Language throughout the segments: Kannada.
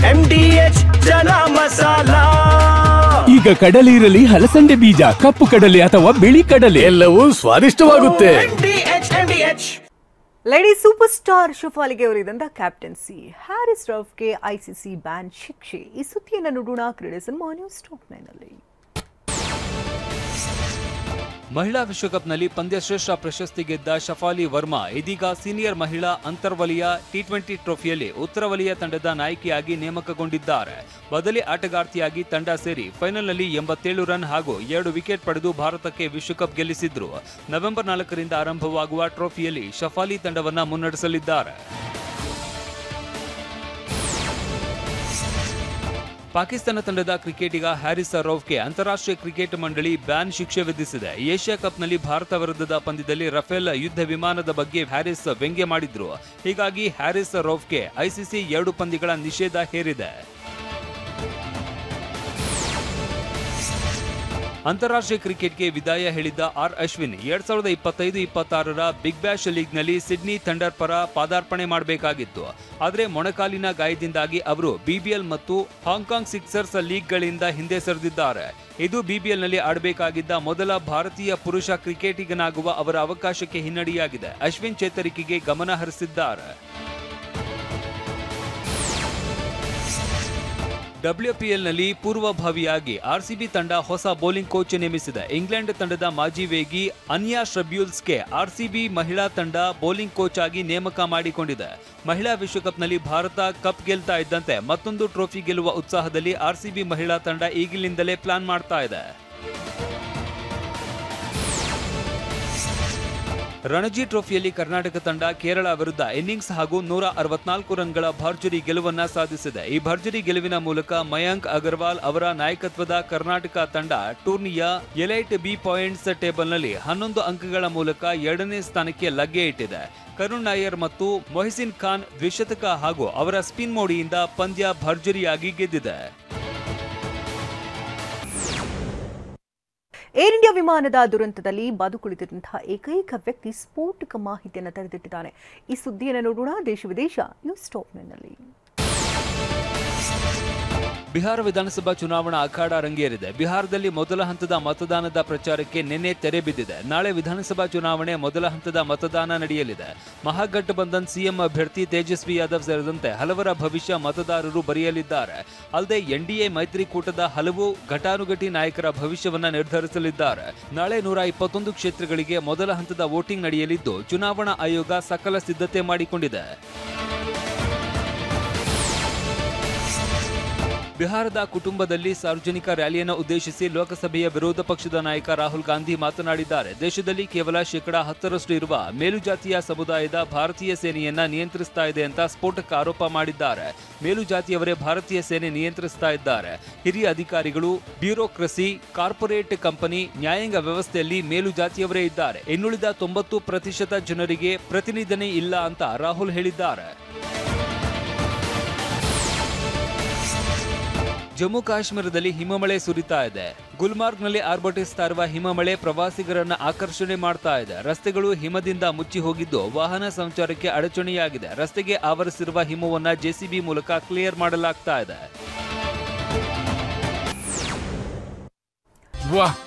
MDH ಚನಾ ಮಸಾಲಾ. ಈಗ ಕಡಲೆ ಇರಲಿ, ಹಲಸಂಡೆ ಬೀಜ, ಕಪ್ಪು ಕಡಲೆ ಅಥವಾ ಬಿಳಿ ಕಡಲೆ, ಎಲ್ಲವೂ ಸ್ವಾದಿಷ್ಟವಾಗುತ್ತೆ. ಲೇಡಿ ಸೂಪರ್ ಸ್ಟಾರ್ ಶಫಾಲಿಗೆ ಅವರಿದಂತ ಕ್ಯಾಪ್ಟನ್ಸಿ, ಹ್ಯಾರಿಸ್ ರೌಫ್ಗೆ ಐಸಿಸಿ ಬ್ಯಾನ್ ಶಿಕ್ಷೆ. ಈ ಸುದ್ದಿಯನ್ನು ನೋಡೋಣ ಕ್ರೀಡೆ ಸಿನಿಮಾ ನ್ಯೂಸ್ ಟಾಪ್ 9 ನಲ್ಲಿ. ಮಹಿಳಾ ವಿಶ್ವಕಪ್ನಲ್ಲಿ ಪಂದ್ಯಶ್ರೇಷ್ಠ ಪ್ರಶಸ್ತಿ ಗೆದ್ದ ಶಫಾಲಿ ವರ್ಮಾ ಇದೀಗ ಸೀನಿಯರ್ ಮಹಿಳಾ ಅಂತರ್ವಲಯ T20 ಟ್ರೋಫಿಯಲ್ಲಿ ಉತ್ತರ ವಲಯ ತಂಡದ ನಾಯಕಿಯಾಗಿ ನೇಮಕಗೊಂಡಿದ್ದಾರೆ. ಬದಲಿ ಆಟಗಾರ್ತಿಯಾಗಿ ತಂಡ ಸೇರಿ ಫೈನಲ್ನಲ್ಲಿ 87 ರನ್ ಹಾಗೂ 2 ವಿಕೆಟ್ ಪಡೆದು ಭಾರತಕ್ಕೆ ವಿಶ್ವಕಪ್ ಗೆಲ್ಲಿಸಿದ್ರು. ನವೆಂಬರ್ 4ರಿಂದ ಆರಂಭವಾಗುವ ಟ್ರೋಫಿಯಲ್ಲಿ ಶಫಾಲಿ ತಂಡವನ್ನ ಮುನ್ನಡೆಸಲಿದ್ದಾರೆ. ಪಾಕಿಸ್ತಾನ ತಂಡದ ಕ್ರಿಕೆಟಿಗ ಹ್ಯಾರಿಸ್ ರೌಫ್ಗೆ ಅಂತಾರಾಷ್ಟ್ರೀಯ ಕ್ರಿಕೆಟ್ ಮಂಡಳಿ ಬ್ಯಾನ್ ಶಿಕ್ಷೆ ವಿಧಿಸಿದೆ. ಏಷ್ಯಾ ಕಪ್ನಲ್ಲಿ ಭಾರತ ವಿರುದ್ಧದ ಪಂದ್ಯದಲ್ಲಿ ರಫೇಲ್ ಯುದ್ಧ ವಿಮಾನದ ಬಗ್ಗೆ ಹ್ಯಾರಿಸ್ ವ್ಯಂಗ್ಯ ಮಾಡಿದ್ರು. ಹೀಗಾಗಿ ಹ್ಯಾರಿಸ್ ರೌಫ್ಗೆ ಐಸಿಸಿ 2 ಪಂದ್ಯಗಳ ನಿಷೇಧ ಹೇರಿದೆ. ಅಂತಾರಾಷ್ಟ್ರೀಯ ಕ್ರಿಕೆಟ್ಗೆ ವಿದಾಯ ಹೇಳಿದ್ದ ಅಶ್ವಿನ್ 2025-26ರ ಬಿಗ್ ಬ್ಯಾಶ್ ಲೀಗ್ನಲ್ಲಿ ಸಿಡ್ನಿ ಥಂಡರ್ ಪರ ಪಾದಾರ್ಪಣೆ ಮಾಡಬೇಕಾಗಿತ್ತು. ಆದರೆ ಮೊಣಕಾಲಿನ ಗಾಯದಿಂದಾಗಿ ಅವರು ಬಿಬಿಎಲ್ ಮತ್ತು ಹಾಂಗ್ಕಾಂಗ್ ಸಿಕ್ಸರ್ಸ್ ಲೀಗ್ಗಳಿಂದ ಹಿಂದೆ ಸರಿದಿದ್ದಾರೆ. ಇದು ಬಿಬಿಎಲ್ನಲ್ಲಿ ಆಡಬೇಕಾಗಿದ್ದ ಮೊದಲ ಭಾರತೀಯ ಪುರುಷ ಕ್ರಿಕೆಟಿಗನಾಗುವ ಅವರ ಅವಕಾಶಕ್ಕೆ ಹಿನ್ನಡೆಯಾಗಿದೆ. ಅಶ್ವಿನ್ ಚೇತರಿಕೆಗೆ ಗಮನ ಹರಿಸಿದ್ದಾರೆ. WPLನಲ್ಲಿ ಪೂರ್ವಭಾವಿಯಾಗಿ ಆರ್ಸಿಬಿ ತಂಡ ಹೊಸ ಬೌಲಿಂಗ್ ಕೋಚ್ ನೇಮಿಸಿದೆ. ಇಂಗ್ಲೆಂಡ್ ತಂಡದ ಮಾಜಿ ವೇಗಿ ಅನ್ಯಾ ಶ್ರಬ್ಯೂಲ್ಸ್ಗೆ ಆರ್ಸಿಬಿ ಮಹಿಳಾ ತಂಡ ಬೌಲಿಂಗ್ ಕೋಚ್ ಆಗಿ ನೇಮಕ ಮಾಡಿಕೊಂಡಿದೆ. ಮಹಿಳಾ ವಿಶ್ವಕಪ್ನಲ್ಲಿ ಭಾರತ ಕಪ್ ಗೆಲ್ತಾ ಇದ್ದಂತೆ ಮತ್ತೊಂದು ಟ್ರೋಫಿ ಗೆಲ್ಲುವ ಉತ್ಸಾಹದಲ್ಲಿ ಆರ್ಸಿಬಿ ಮಹಿಳಾ ತಂಡ ಈಗಿನಿಂದಲೇ ಪ್ಲಾನ್ ಮಾಡ್ತಾ ಇದೆ. ರಣಜಿ ಟ್ರೋಫಿಯಲ್ಲಿ ಕರ್ನಾಟಕ ತಂಡ ಕೇರಳ ವಿರುದ್ಧ ಇನ್ನಿಂಗ್ಸ್ ಹಾಗೂ 164 ರನ್ಗಳ ಭರ್ಜರಿ ಗೆಲುವನ್ನ ಸಾಧಿಸಿದೆ. ಈ ಭರ್ಜರಿ ಗೆಲುವಿನ ಮೂಲಕ ಮಯಾಂಕ್ ಅಗರ್ವಾಲ್ ಅವರ ನಾಯಕತ್ವದ ಕರ್ನಾಟಕ ತಂಡ ಟೂರ್ನಿಯ ಎಲೈಟ್ ಬಿ ಪಾಯಿಂಟ್ಸ್ ಟೇಬಲ್ನಲ್ಲಿ 11 ಅಂಕಗಳ ಮೂಲಕ 2ನೇ ಸ್ಥಾನಕ್ಕೆ ಲಗ್ಗೆ ಇಟ್ಟಿದೆ. ಕರುಣ್ ನಾಯರ್ ಮತ್ತು ಮೊಹಸಿನ್ ಖಾನ್ ದ್ವಿಶತಕ ಹಾಗೂ ಅವರ ಸ್ಪಿನ್ ಮೋಡಿಯಿಂದ ಪಂದ್ಯ ಭರ್ಜರಿಯಾಗಿ ಗೆದ್ದಿದೆ. ಏರ್ ಇಂಡಿಯಾ ವಿಮಾನದ ದುರಂತದಲ್ಲಿ ಬದುಕುಳಿದಿದ್ದಂತಹ ಏಕೈಕ ವ್ಯಕ್ತಿ ಸ್ಫೋಟಕ ಮಾಹಿತಿಯನ್ನು ತೆರೆದಿಟ್ಟಿದ್ದಾನೆ. ಈ ಸುದ್ದಿಯನ್ನು ನೋಡೋಣ ದೇಶ ವಿದೇಶ ನ್ಯೂಸ್ ಟಾಪ್ 9 ನಲ್ಲಿ. ಬಿಹಾರ ವಿಧಾನಸಭಾ ಚುನಾವಣಾ ಅಖಾಡ ರಂಗೇರಿದೆ. ಬಿಹಾರದಲ್ಲಿ ಮೊದಲ ಹಂತದ ಮತದಾನದ ಪ್ರಚಾರಕ್ಕೆ ನಿನ್ನೆ ತೆರೆ ಬಿದ್ದಿದೆ. ನಾಳೆ ವಿಧಾನಸಭಾ ಚುನಾವಣೆ ಮೊದಲ ಹಂತದ ಮತದಾನ ನಡೆಯಲಿದೆ. ಮಹಾಗಠಬಂಧನ್ ಸಿಎಂ ಅಭ್ಯರ್ಥಿ ತೇಜಸ್ವಿ ಯಾದವ್ ಸೇರಿದಂತೆ ಹಲವರ ಭವಿಷ್ಯ ಮತದಾರರು ಬರೆಯಲಿದ್ದಾರೆ. ಅಲ್ಲದೆ ಎನ್ಡಿಎ ಮೈತ್ರಿಕೂಟದ ಹಲವು ಘಟಾನುಘಟಿ ನಾಯಕರ ಭವಿಷ್ಯವನ್ನ ನಿರ್ಧರಿಸಲಿದ್ದಾರೆ. ನಾಳೆ 121 ಕ್ಷೇತ್ರಗಳಿಗೆ ಮೊದಲ ಹಂತದ ವೋಟಿಂಗ್ ನಡೆಯಲಿದ್ದು ಚುನಾವಣಾ ಆಯೋಗ ಸಕಲ ಸಿದ್ಧತೆ ಮಾಡಿಕೊಂಡಿದೆ. ಬಿಹಾರದ ಕುಟುಂಬದಲ್ಲಿ ಸಾರ್ವಜನಿಕ ರ್ಯಾಲಿಯನ್ನು ಉದ್ದೇಶಿಸಿ ಲೋಕಸಭೆಯ ವಿರೋಧ ಪಕ್ಷದ ನಾಯಕ ರಾಹುಲ್ ಗಾಂಧಿ ಮಾತನಾಡಿದ್ದಾರೆ. ದೇಶದಲ್ಲಿ ಕೇವಲ 10% ಇರುವ ಮೇಲುಜಾತಿಯ ಸಮುದಾಯದ ಭಾರತೀಯ ಸೇನೆಯನ್ನ ನಿಯಂತ್ರಿಸ್ತಾ ಇದೆ ಅಂತ ಸ್ಫೋಟಕ ಆರೋಪ ಮಾಡಿದ್ದಾರೆ. ಮೇಲುಜಾತಿಯವರೇ ಭಾರತೀಯ ಸೇನೆ ನಿಯಂತ್ರಿಸ್ತಾ ಇದ್ದಾರೆ. ಹಿರಿಯ ಅಧಿಕಾರಿಗಳು, ಬ್ಯೂರೋಕ್ರಸಿ, ಕಾರ್ಪೊರೇಟ್ ಕಂಪನಿ, ನ್ಯಾಯಾಂಗ ವ್ಯವಸ್ಥೆಯಲ್ಲಿ ಮೇಲುಜಾತಿಯವರೇ ಇದ್ದಾರೆ. ಇನ್ನುಳಿದ 90% ಜನರಿಗೆ ಪ್ರತಿನಿಧಿ ಇಲ್ಲ ಅಂತ ರಾಹುಲ್ ಹೇಳಿದ್ದಾರೆ. ಜಮ್ಮು ಕಾಶ್ಮೀರದಲ್ಲಿ ಹಿಮಮಳೆ ಸುರಿತಾ ಇದೆ. ಗುಲ್ಮಾರ್ಗ್ನಲ್ಲಿ ಆರ್ಭಟಿಸ್ತಾ ಇರುವ ಹಿಮಮಳೆ ಪ್ರವಾಸಿಗರನ್ನ ಆಕರ್ಷಣೆ ಮಾಡ್ತಾ ಇದೆ. ರಸ್ತೆಗಳು ಹಿಮದಿಂದ ಮುಚ್ಚಿ ಹೋಗಿದ್ದು ವಾಹನ ಸಂಚಾರಕ್ಕೆ ಅಡಚಣೆಯಾಗಿದೆ. ರಸ್ತೆಗೆ ಆವರಿಸಿರುವ ಹಿಮವನ್ನ ಜೆಸಿಬಿ ಮೂಲಕ ಕ್ಲಿಯರ್ ಮಾಡಲಾಗ್ತಾ ಇದೆ. ವಾಹ್,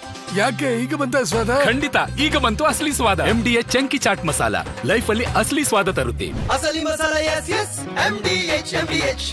ಯಾಕೆ ಈಗ ಬಂತ ಸ್ವಾದ? ಖಂಡಿತ ಈಗ ಬಂತು ಅಸಲಿ ಸ್ವಾದ. MDH chunky chaat masala life ಅಲ್ಲಿ ಅಸಲಿ ಸ್ವಾದ ತರುತ್ತೆ. ಅಸಲಿ ಮಸಾಲ, MDH.